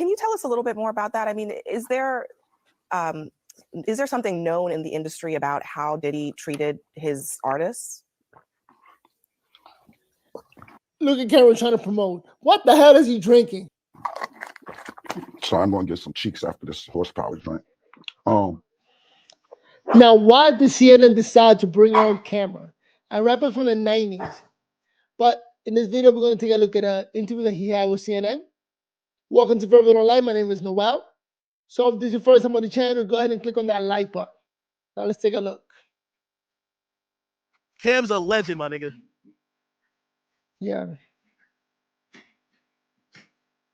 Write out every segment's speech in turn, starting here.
can you tell us a little bit more about that? I mean, is there something known in the industry about how Diddy treated his artists? Look at Camron trying to promote. What the hell is he drinking? So I'm going to get some cheeks after this horsepower joint. Now, why did CNN decide to bring on Camron? A rapper from the 90s. But in this video, we're going to take a look at an interview that he had with CNN. Welcome to Verbal Online. My name is Noel. So if this is your first time on the channel, go ahead and click on that like button. Now let's take a look. Cam's a legend, my nigga. Yeah.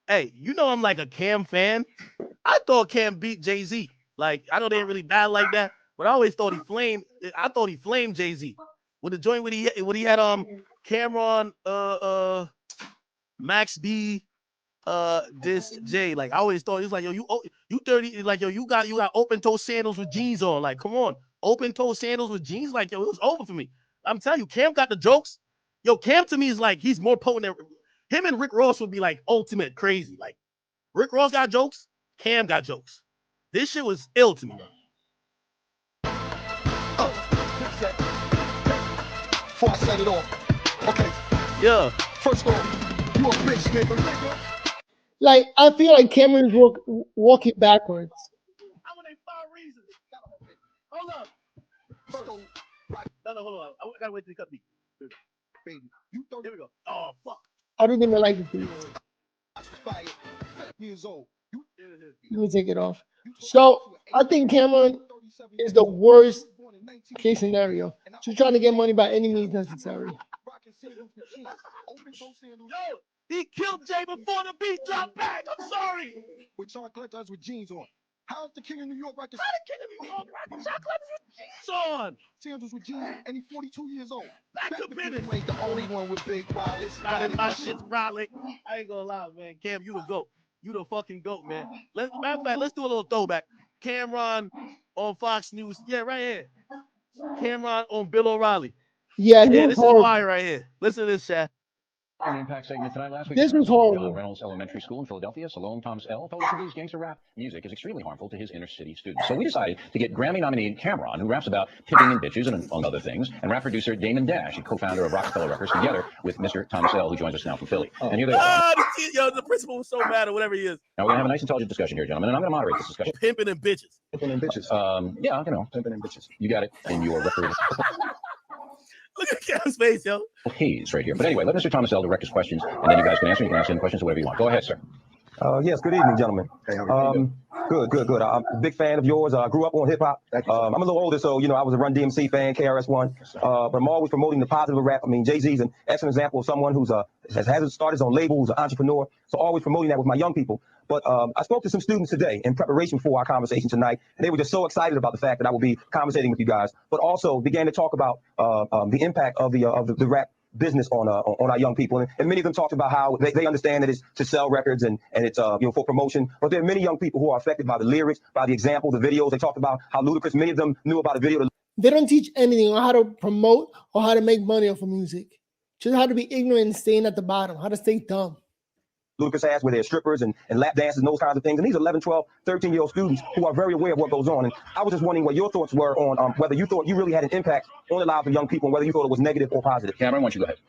Hey, you know I'm like a Cam fan. I thought Cam beat Jay-Z. Like, I know they ain't really bad like that, but I always thought he flamed. I thought he flamed Jay-Z with the joint when he had Camron, Max B, this Jay. Like, I always thought he was like, yo, you 30, like, yo, you got open toe sandals with jeans on. Like, come on, open toe sandals with jeans. Like, yo, it was over for me. I'm telling you, Cam got the jokes. Yo, Cam to me is like, he's more potent than him, and Rick Ross would be like ultimate crazy. Like, Rick Ross got jokes, Cam got jokes. This shit was ill to me, bro. Before I set it off. Okay. Yeah. First of all, you a bitch, nigga. Like, I feel like Cameron's walking backwards. I want 5 reasons. Hold up. No, hold on. I gotta wait till he cut me. Baby, you 30. Here we go. Oh, fuck. I don't even like it. Years old. Let me take it off. So I think Camron is the worst case scenario. Just trying to get money by any means necessary. Yo, he killed Jay before the beat dropped back. I'm sorry. With chocolate does with jeans on. How's the king of New York rocking? How the king of New York rocking chocolate with jeans on? Sandals with jeans, and he's 42 years old. Back to business. You ain't the only one with big wallets. Not my shit's brolic. I ain't gonna lie, man. Cam, you the GOAT. You the fucking GOAT, man. Matter of fact, let's do a little throwback. Camron on Fox News. Yeah, right here. Camron on Bill O'Reilly. Yeah, This is why right here. Listen to this, chat. In the Impact segment tonight, last week, this was horrible. Reynolds Elementary School in Philadelphia, Salome Thomas L. told us that his gangster rap music is extremely harmful to his inner city students. So we decided to get Grammy nominee Camron, who raps about pimping and bitches and among other things, and rap producer Damon Dash, a co-founder of Rockefeller Records, together with Mr. Thomas L., who joins us now from Philly. And here they are. The principal was so mad or whatever he is. Now we're gonna have a nice, intelligent discussion here, gentlemen, and I'm gonna moderate this discussion. Pimping and bitches. Pimping and bitches. Yeah, you know, Pimping and bitches. you got it in your record. Look at Cam's face, yo. He's right here. But anyway, let Mr. Thomas L. direct his questions, and then you guys can answer. You can ask any questions, whatever you want. Go ahead, sir. Yes, good evening, gentlemen. Hey, how are you doing? Good. I'm a big fan of yours. I grew up on hip hop. I'm a little older, so, you know, I was a Run DMC fan, KRS-One. But I'm always promoting the positive of rap. I mean, Jay-Z's an excellent example of someone who's has started his own label, who's an entrepreneur. So always promoting that with my young people. But I spoke to some students today in preparation for our conversation tonight, and they were just so excited about the fact that I will be conversating with you guys, but also began to talk about the impact of the rap business on our young people, and many of them talked about how they understand that it's to sell records and it's for promotion, but there are many young people who are affected by the lyrics, by the example, the videos. They talked about how ludicrous many of them knew about the video. They don't teach anything on how to promote or how to make money off of music. Just how to be ignorant and staying at the bottom, how to stay dumb. Ludicrous ass where there's strippers and lap dances and those kinds of things. And these are 11, 12, 13-year-old students who are very aware of what goes on. And I was just wondering what your thoughts were on whether you thought you really had an impact on the lives of young people and whether you thought it was negative or positive. Cameron, why don't you go ahead?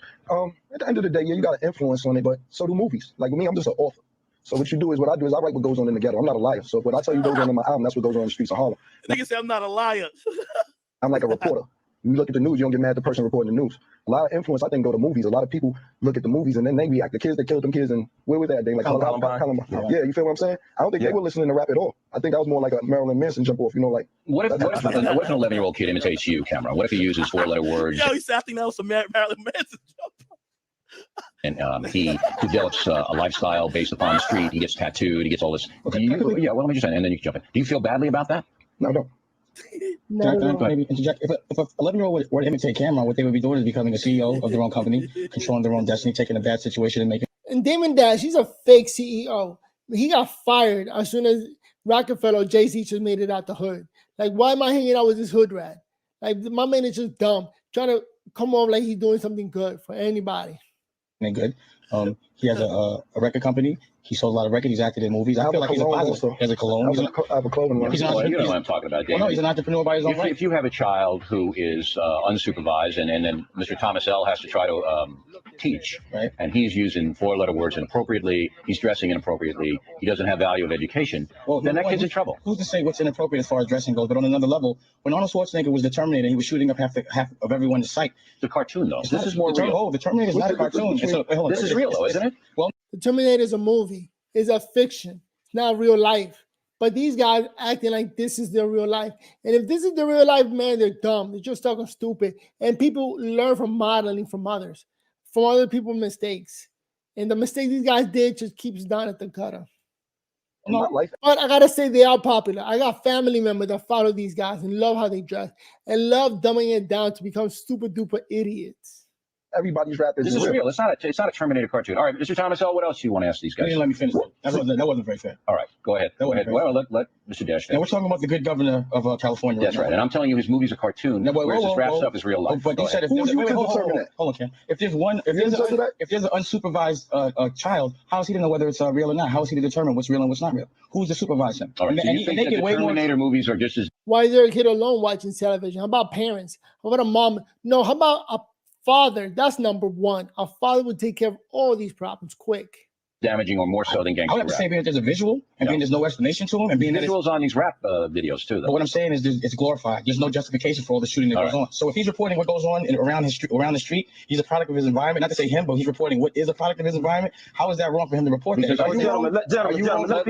At the end of the day, yeah, you got an influence on it, but so do movies. Like me, I'm just an author. So what you do is, what I do is I write what goes on in the ghetto. I'm not a liar. So what I tell you goes on in my album, that's what goes on in the streets of Harlem. Nigga say I'm not a liar. I'm like a reporter. You look at the news, you don't get mad at the person reporting the news. A lot of influence, I think, go to movies. A lot of people look at the movies and then they react. The kids that killed them kids, and where was that? They like Columbine. Yeah, you feel what I'm saying? I don't think they were listening to rap at all. I think that was more like a Marilyn Manson jump off, you know, like. What if an 11-year-old kid imitates you, Cameron? What if he uses 4-letter words? Yo, he said, I think that was some Marilyn Manson jump. And he develops a lifestyle based upon the street. He gets tattooed. He gets all this. Let me just say, and then you can jump in. Do you feel badly about that? No, I don't. No. Maybe interject. If an 11-year-old were to imitate Camron, what they would be doing is becoming a CEO of their own company, controlling their own destiny, taking a bad situation and making. And Damon Dash, he's a fake CEO. He got fired as soon as Rockefeller or Jay-Z just made it out the hood. Like, why am I hanging out with this hood rat? Like, my man is just dumb, trying to come off like he's doing something good for anybody. Good. He has a record company. He sold a lot of records. He's acted in movies. I feel like he's a positive. He has a cologne. I have a clothing line. He's an Well, you know entrepreneur. what I'm talking about, Well, David. no, he's an entrepreneur by his own right. If you have a child who is unsupervised, and then Mr. Thomas L. has to try to teach, Right. and he's using four-letter words inappropriately, he's dressing inappropriately, he doesn't have value of education, Well, then that kid's in trouble. Who's to say what's inappropriate as far as dressing goes? But on another level, when Arnold Schwarzenegger was the Terminator, he was shooting up half of everyone's sight. It's a cartoon, though. This is more real. Oh, the Terminator is not a cartoon. This is real, though, isn't it? Well, The Terminator is a movie. It's a fiction. It's not real life. But these guys acting like this is their real life. And if this is the real life, man, they're dumb. They're just talking stupid. And people learn from modeling from others, from other people's mistakes. And the mistake these guys did just keeps down at the gutter. No, life. But I gotta say they are popular. I got family members that follow these guys and love how they dress and love dumbing it down to become super duper idiots. Everybody's rap This is real. It's not a Terminator cartoon. All right, Mr. Thomas L., what else do you want to ask these you guys? didn't let me finish. That wasn't very fair. All right, go ahead. That Go wasn't ahead. fair. Well, let Mr. Dash Now we're finish. talking about the good governor of California. That's right. And I'm telling you, his movie's a cartoon, No, whereas his rap stuff is real life. But Go you said ahead. if there's, Who wait, you hold determine on, that? hold on, Cam. If there's an unsupervised child, how is he to know whether it's real or not? How is he to determine what's real and what's not real? Who's to supervise him? All right, so you think that the Terminator movies are just as Why is there a kid alone watching television? How about parents? How about a mom? No, how about a father? That's number one. A father would take care of all these problems quick. damaging or more so than I gangster would have to rap? say being that there's a visual and being there's no explanation to him and being that it's, Visuals on these rap videos, too, but though. what I'm saying is it's glorified. There's no justification for all the shooting that All goes right. on. So if he's reporting what goes on around the street, he's a product of his environment. Not to say him, but he's reporting what is a product of his environment. How is that wrong for him to report that? Gentlemen, let's be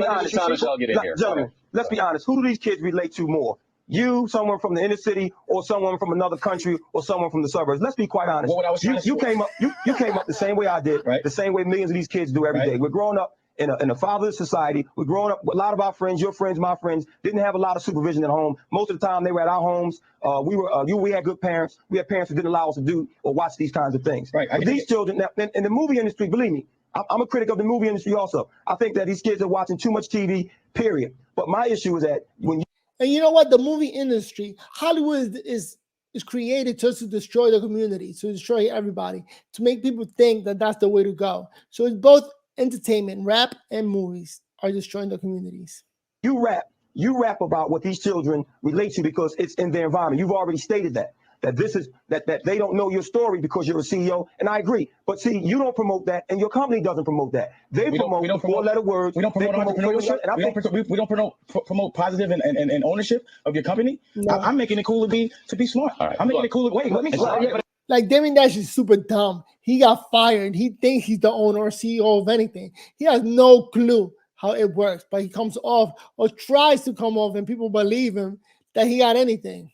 Let honest. Mr. Thomas L. get in here. Gentlemen, let's be honest. Who do these kids relate to more? You, someone from the inner city, or someone from another country, or someone from the suburbs? Let's be quite honest. What I was trying to You came up the same way I did, Right. the same way millions of these kids do every Right. day. We're growing up in a fatherless society. We're growing up. A lot of our friends, your friends, my friends, didn't have a lot of supervision at home. Most of the time, they were at our homes. We had good parents. We had parents who didn't allow us to do or watch these kinds of things. Right. But these children, now, in the movie industry, believe me, I'm a critic of the movie industry also. I think that these kids are watching too much TV, period. But my issue is that when And you know what? The movie industry, Hollywood is created just to destroy the community, to destroy everybody, to make people think that that's the way to go. So it's both entertainment, rap, and movies are destroying the communities. you rap about what these children relate to because it's in their environment. You've already stated that they don't know your story because you're a CEO, and I agree. But see, you don't promote that, and your company doesn't promote that. They promote four-letter words. We don't promote entrepreneurship. We don't promote positive and ownership of your company. No. I'm making it cool to be smart. All right, I'm making look. it cool. Wait, let me. Like Damien Dash is super dumb. He got fired. He thinks he's the owner or CEO of anything. He has no clue how it works, but he comes off or tries to come off, and people believe him that he got anything.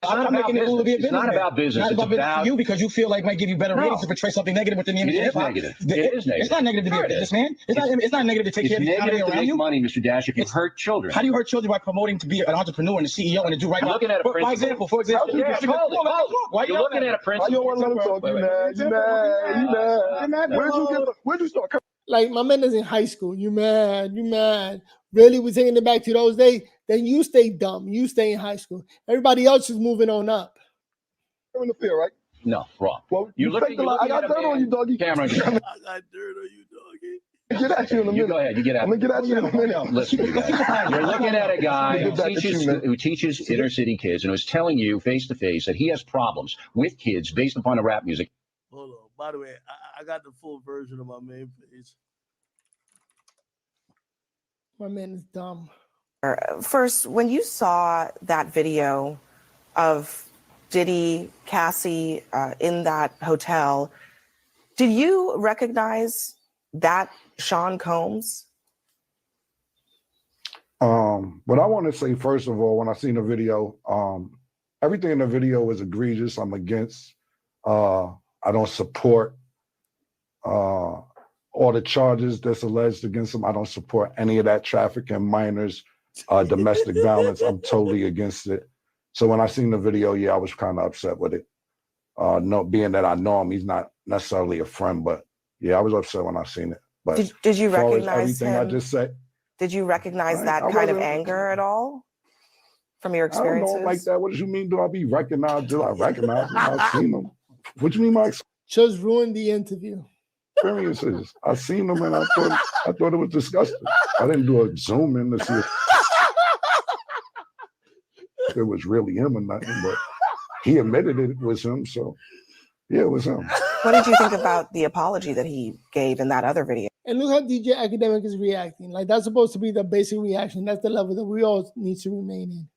I'm making it cool to be a It's not businessman. about business. It's not It's about business about for you because you feel like it might give you better No. ratings to portray something negative within the It industry. is negative. It is negative. It's not negative to be Sure a it is. businessman. It's not negative to take It's care of the economy negative to around make you. money, Mr. Dash, if you hurt children. How do you hurt children by promoting to be an entrepreneur and a CEO and to do right You're now? looking at a For principle. example, Yeah, hold it. Why You're looking at a why principle. you don't want to let them talk? You mad? Where'd you start? Like my man is in high school. You mad? Really, we're taking it back to those days. Then you stay dumb. You stay in high school. Everybody else is moving on up. You're in the field, right? No, wrong. Well, You're looking, take the line. I got at a dirt on man. you, doggy. Cameron, I got dirt on you, doggy. Get at you in a you minute. go ahead. You get out. I'm gonna get at you in a minute. Listen, you guys. You're looking at a guy Get back at you, man. who teaches inner city kids and who's telling you face to face that he has problems with kids based upon the rap music. Hold on. By the way, I got the full version of my main page. My man is dumb. First, when you saw that video of Diddy, Cassie in that hotel, did you recognize that Sean Combs? What I want to say, first of all, when I seen the video, everything in the video was egregious. I'm against. I don't support all the charges that's alleged against him. I don't support any of that trafficking, minors, domestic violence. I'm totally against it. So when I seen the video, yeah, I was kind of upset with it. No, being that I know him, he's not necessarily a friend, but yeah, I was upset when I seen it. But Did you as far as recognize everything him? I just said, Did you recognize that I kind of wasn't- anger at all from your I don't experiences? know him like that. What do you mean? Do I be recognized? Do I recognize him? I've seen him. What do you mean by Just ruined the interview. experiences. I seen them and I thought it was disgusting. I didn't do a zoom in to see if it was really him or nothing, but he admitted it was him, so yeah, it was him. What did you think about the apology that he gave in that other video? And look how DJ Academic is reacting. Like, that's supposed to be the basic reaction. That's the level that we all need to remain in.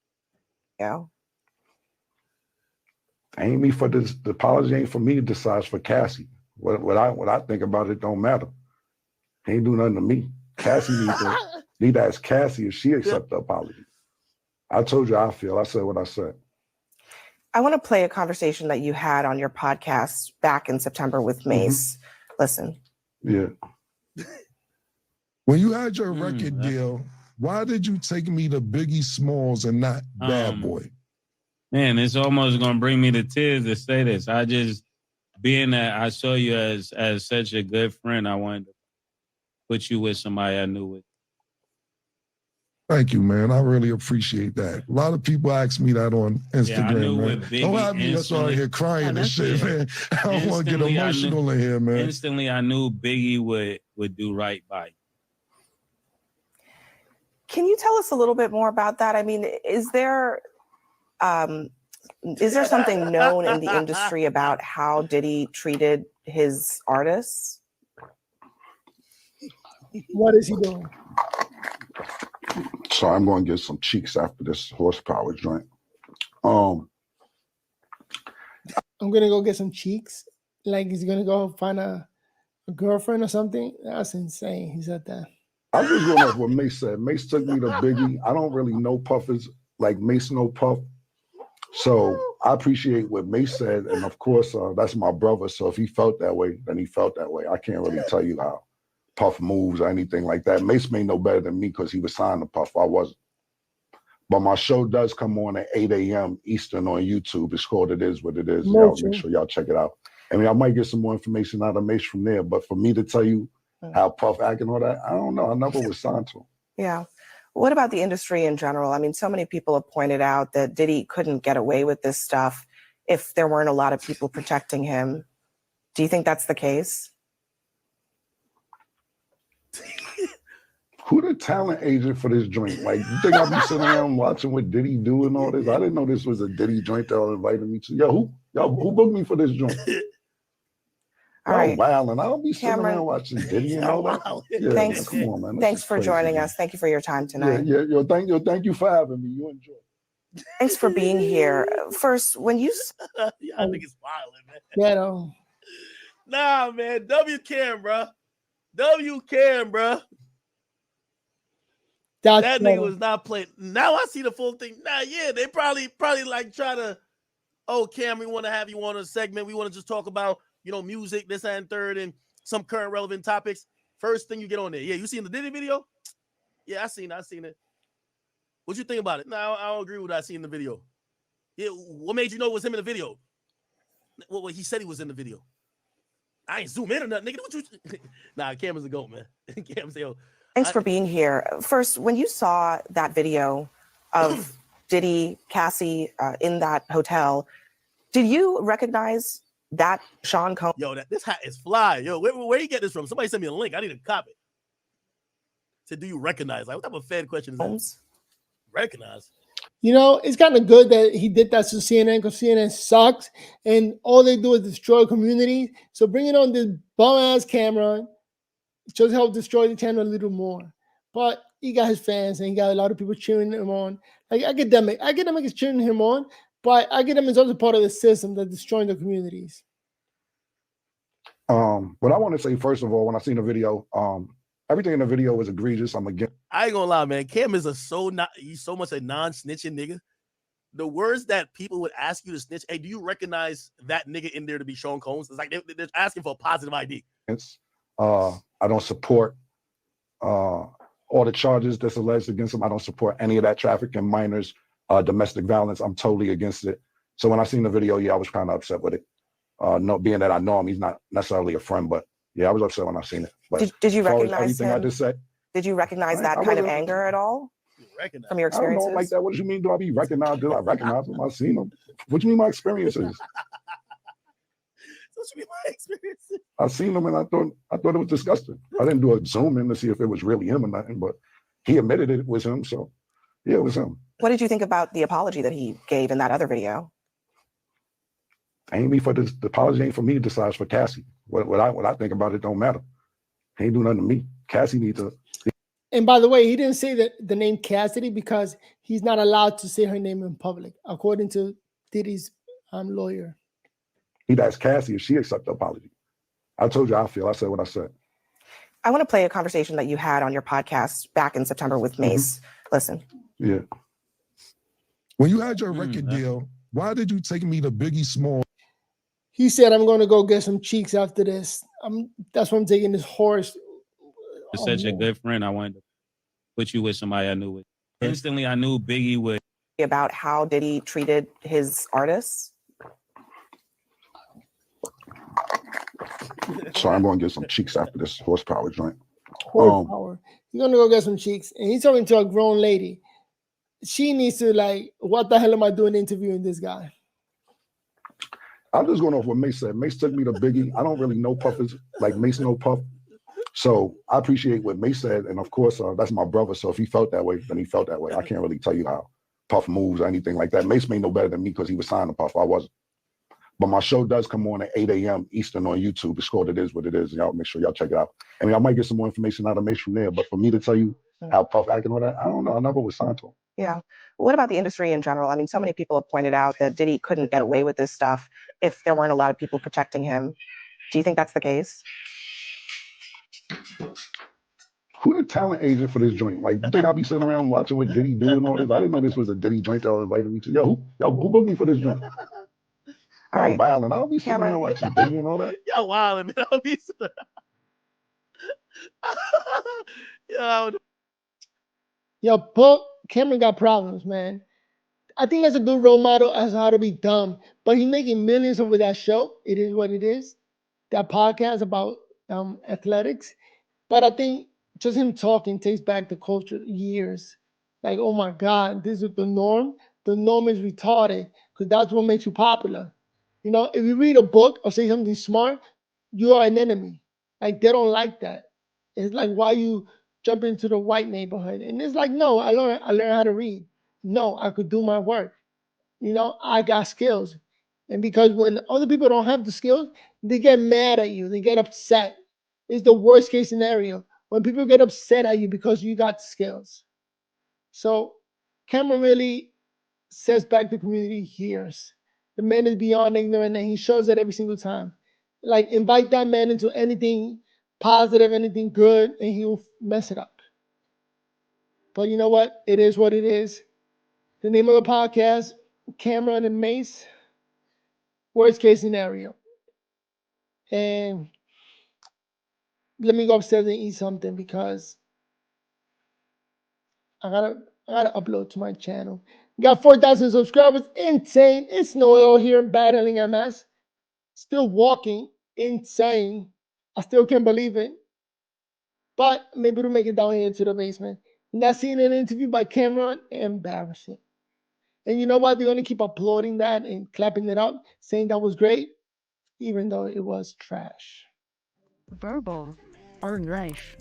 Yeah. Ain't me for this. The apology ain't for me to decide. It's for Cassie. What I think about it don't matter. He ain't do nothing to me. Cassie need to ask Cassie if she accept the apology. I told you how I feel. I said what I said. I want to play a conversation that you had on your podcast back in September with Mace. Listen. Yeah. When you had your record deal, why did you take me to Biggie Smalls and not Bad Boy? Man, it's almost gonna bring me to tears to say this. I just, being that I saw you as such a good friend, I wanted to put you with somebody I knew with. Thank you, man. I really appreciate that. A lot of people ask me that on Instagram, man. Don't have me just out here crying and shit, man. I don't want to get emotional in here, man. Instantly, I knew Biggie would do right by you. Can you tell us a little bit more about that? I mean, is there something known in the industry about how Diddy treated his artists? What is he doing? So I'm going to get some cheeks after this horsepower joint. I'm going to go get some cheeks? Like, he's going to go find a girlfriend or something? That's insane. He said that. I just went off what Mace said. Mace took me to Biggie. I don't really know Puffers like Mace know Puff. So I appreciate what Mace said. And of course, that's my brother. So if he felt that way, then he felt that way. I can't really tell you how Puff moves or anything like that. Mace may know better than me because he was signed to Puff. I wasn't. But my show does come on at 8 a.m. Eastern on YouTube. It's called It Is What It Is. Y'all make sure y'all check it out. I mean, I might get some more information out of Mace from there. But for me to tell you how Puff act and all that, I don't know. I never was signed to him. Yeah. What about the industry in general? I mean, so many people have pointed out that Diddy couldn't get away with this stuff if there weren't a lot of people protecting him. Do you think that's the case? Who the talent agent for this joint? Like, you think I'll be sitting around watching what Diddy do and all this? I didn't know this was a Diddy joint that y'all invited me to. Yo, who booked me for this joint? All right. Wow, and I'll be sitting around watching Diddy and all that. Yeah, thanks. Man, come on, man. Thanks for joining us. Thank you for your time tonight. Yeah, thank you for having me. You enjoy. Thanks for being here. First, when you y'all niggas wildin', man. Yeah, nah, man. W-Cam, bro. W-Cam, bro. That nigga was not playing. Now I see the full thing. Nah, yeah, they probably like try to, oh, Cam, we want to have you on a segment. We want to just talk about, music, this and third, and some current relevant topics. First thing you get on there. Yeah, you seen the Diddy video? Yeah, I seen it. What you think about it? No, I don't agree with what I seen in the video. Yeah, what made you know it was him in the video? Well, he said he was in the video. I ain't zoom in or nothing, nigga. What you? Nah, Cam is a goat, man. Cam say, oh. Thanks for being here. First, when you saw that video of Diddy, Cassie in that hotel, did you recognize that Sean Combs? Yo, this hat is fly. Yo, where you get this from? Somebody sent me a link. I need to copy. Said, do you recognize? Like, what type of fan question is that? Recognize? It's kind of good that he did that to CNN because CNN sucks and all they do is destroy communities. So bringing on this bum-ass Camron just help destroy the channel a little more. But he got his fans and he got a lot of people cheering him on. Like Academic is cheering him on, but Academic is also part of the system that's destroying the communities. What I want to say, first of all, when I seen the video, everything in the video was egregious. I'm against. I ain't gonna lie, man. Cam is he's so much a non-snitching nigga. The words that people would ask you to snitch, hey, do you recognize that nigga in there to be Sean Combs? It's like they're asking for a positive ID. I don't support all the charges that's alleged against him. I don't support any of that trafficking, minors, domestic violence. I'm totally against it. So when I seen the video, I was kind of upset with it. Being that I know him, he's not necessarily a friend, but yeah, I was upset when I seen it. But did you recognize everything him? I just said? Did you recognize that kind of anger at all from your experiences? I don't know like that. What do you mean? Do I be recognized? Did I recognize him? I seen him. What do you mean my experiences? supposed to be my experience. I seen him and I thought it was disgusting. I didn't do a zoom in to see if it was really him or nothing, but he admitted it was him. So yeah, it was him. What did you think about the apology that he gave in that other video? Ain't me for this. The apology ain't for me to decide, for Cassie. What I think about it don't matter. He ain't do nothing to me. Cassie needs to. And by the way, he didn't say the name Cassidy because he's not allowed to say her name in public, according to Diddy's lawyer. He'd ask Cassie if she accept the apology. I told you how I feel. I said what I said. I want to play a conversation that you had on your podcast back in September with Mace. Listen. Yeah. When you had your record deal, why did you take me to Biggie Small? He said, I'm going to go get some cheeks after this. That's why I'm taking this horse. You're such a good friend. I wanted to put you with somebody I knew with. Instantly, I knew Biggie would. About how Diddy treated his artists. So I'm going to get some cheeks after this horsepower joint. Horsepower. He's going to go get some cheeks. And he's talking to a grown lady. She needs to like, what the hell am I doing interviewing this guy? I'm just going off what Mace said. Mace took me to Biggie. I don't really know Puffers like Mace know Puff. So I appreciate what Mace said. And of course, that's my brother. So if he felt that way, then he felt that way. I can't really tell you how Puff moves or anything like that. Mace may know better than me because he was signed to Puff. I wasn't. But my show does come on at 8 a.m. Eastern on YouTube. It's called It Is What It Is. Y'all make sure y'all check it out. I mean, I might get some more information out of Mace from there. But for me to tell you how Puff acting with that, I don't know. I never was signed to him. Yeah. What about the industry in general? I mean, so many people have pointed out that Diddy couldn't get away with this stuff if there weren't a lot of people protecting him. Do you think that's the case? Who the talent agent for this joint? Like, you think I'll be sitting around watching what Diddy doing all this? I didn't know this was a Diddy joint that was invited me to. Who booked me for this joint? All right. Wilding. I'll be sitting around watching Diddy and all that. Y'all wilding, man. I'll be Yo, Paul Camron got problems, man. I think that's a good role model as how to be dumb, but he's making millions over that show. It Is What It Is. That podcast about athletics. But I think just him talking takes back the culture years. Like, oh my God, this is the norm. The norm is retarded because that's what makes you popular. You know, if you read a book or say something smart, you are an enemy. Like, they don't like that. It's like, why you jump into the white neighborhood? And it's like, no, I learned how to read. No, I could do my work. You know, I got skills. And because when other people don't have the skills, they get mad at you. They get upset. It's the worst case scenario when people get upset at you because you got skills. So Cameron really sets back the community years. The man is beyond ignorant and he shows it every single time. Like, invite that man into anything positive, anything good, and he'll mess it up. But you know what? It is what it is. The name of the podcast, Camron and Mace, worst case scenario. And let me go upstairs and eat something because I gotta upload to my channel. Got 4,000 subscribers, insane. It's Noel here battling MS. Still walking, insane. I still can't believe it. But maybe we'll make it down here to the basement. Not seeing an interview by Camron, embarrassing. And you know what? They're gonna keep applauding that and clapping it up, saying that was great, even though it was trash. Verbal or life.